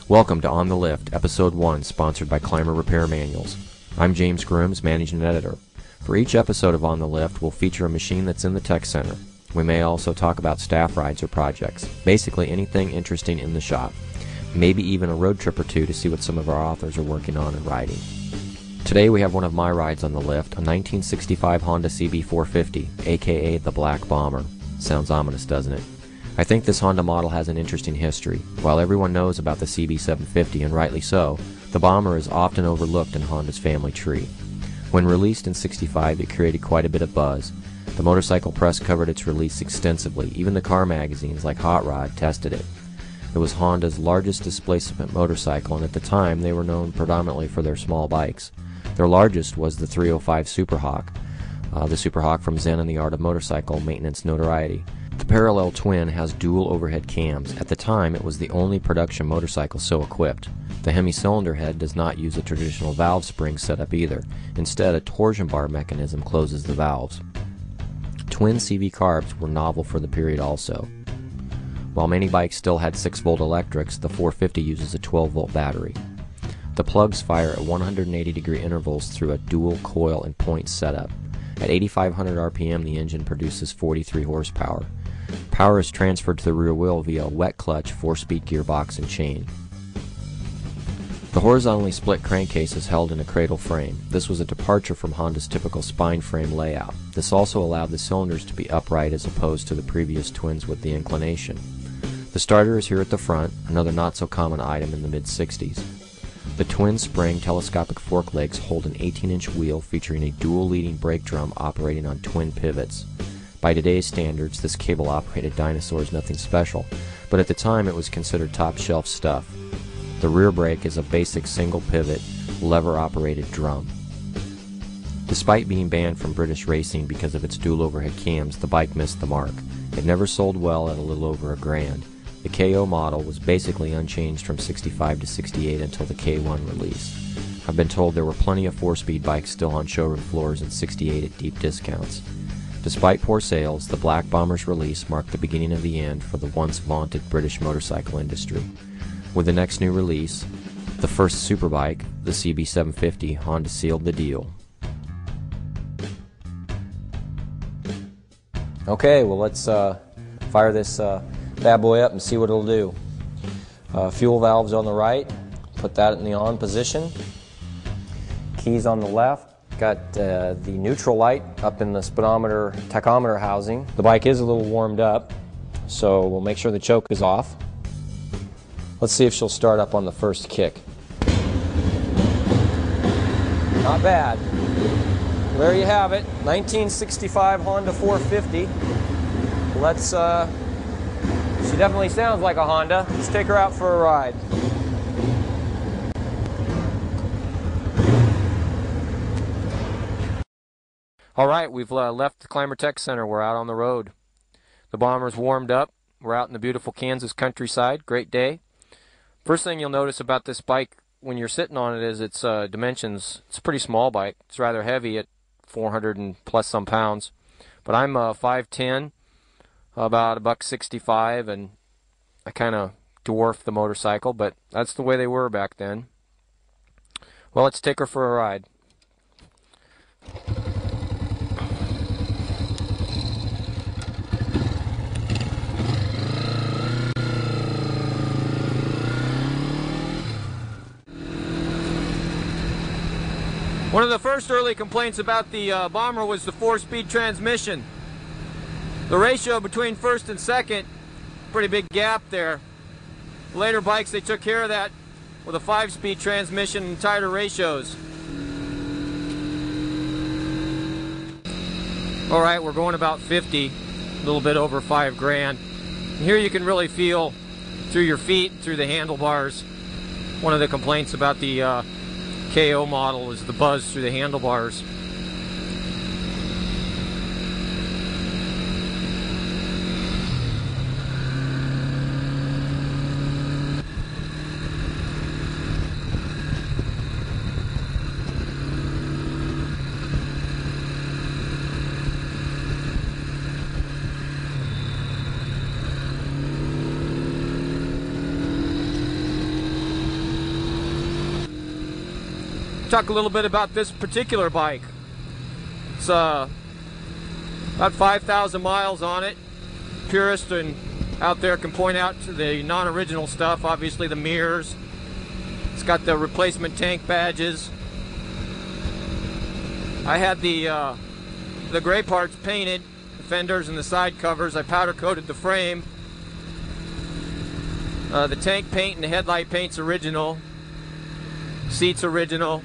Welcome to On the Lift, Episode 1, sponsored by Clymer Repair Manuals. I'm James Grooms, Managing Editor. For each episode of On the Lift, we'll feature a machine that's in the tech center. We may also talk about staff rides or projects, basically anything interesting in the shop. Maybe even a road trip or two to see what some of our authors are working on and riding. Today we have one of my rides on the lift, a 1965 Honda CB450, aka the Black Bomber. Sounds ominous, doesn't it? I think this Honda model has an interesting history. While everyone knows about the CB750, and rightly so, the Bomber is often overlooked in Honda's family tree. When released in '65, it created quite a bit of buzz. The motorcycle press covered its release extensively. Even the car magazines like Hot Rod tested it. It was Honda's largest displacement motorcycle, and at the time they were known predominantly for their small bikes. Their largest was the 305 Superhawk, the Superhawk from Zen and the Art of Motorcycle Maintenance notoriety. The parallel twin has dual overhead cams. At the time, it was the only production motorcycle so equipped. The hemi-cylinder head does not use a traditional valve spring setup either. Instead, a torsion bar mechanism closes the valves. Twin CV carbs were novel for the period also. While many bikes still had 6-volt electrics, the 450 uses a 12-volt battery. The plugs fire at 180-degree intervals through a dual coil and point setup. At 8,500 RPM, the engine produces 43 horsepower. Power is transferred to the rear wheel via a wet clutch, 4-speed gearbox and chain. The horizontally split crankcase is held in a cradle frame. This was a departure from Honda's typical spine frame layout. This also allowed the cylinders to be upright as opposed to the previous twins with the inclination. The starter is here at the front, another not so common item in the mid-60s. The twin spring telescopic fork legs hold an 18-inch wheel featuring a dual leading brake drum operating on twin pivots. By today's standards, this cable-operated dinosaur is nothing special, but at the time it was considered top-shelf stuff. The rear brake is a basic single-pivot, lever-operated drum. Despite being banned from British racing because of its dual overhead cams, the bike missed the mark. It never sold well at a little over $1,000. The KO model was basically unchanged from '65 to '68 until the K1 release. I've been told there were plenty of 4-speed bikes still on showroom floors in '68 at deep discounts. Despite poor sales, the Black Bomber's release marked the beginning of the end for the once vaunted British motorcycle industry. With the next new release, the first superbike, the CB750, Honda sealed the deal. Okay, well let's fire this bad boy up and see what it'll do. Fuel valves on the right, put that in the on position. Keys on the left. Got the neutral light up in the speedometer tachometer housing. The bike is a little warmed up, so we'll make sure the choke is off. Let's see if she'll start up on the first kick. Not bad. There you have it, 1965 Honda 450. Let's, she definitely sounds like a Honda. Let's take her out for a ride. Alright, we've left the Clymer Tech Center. We're out on the road. The Bomber's warmed up. We're out in the beautiful Kansas countryside. Great day. First thing you'll notice about this bike when you're sitting on it is its dimensions. It's a pretty small bike. It's rather heavy at 400 and plus some pounds. But I'm 5'10", about $165, and I kind of dwarf the motorcycle, but that's the way they were back then. Well, let's take her for a ride. One of the first early complaints about the Bomber was the 4-speed transmission. The ratio between first and second, pretty big gap there. Later bikes, they took care of that with a 5-speed transmission and tighter ratios. Alright, we're going about 50, a little bit over $5,000. And here you can really feel through your feet, through the handlebars. One of the complaints about the KO model is the buzz through the handlebars. talk a little bit about this particular bike. It's about 5,000 miles on it. Purists and out there can point out to the non-original stuff, obviously the mirrors. It's got the replacement tank badges. I had the gray parts painted, the fenders and the side covers. I powder coated the frame. The tank paint and the headlight paint's original. Seats original.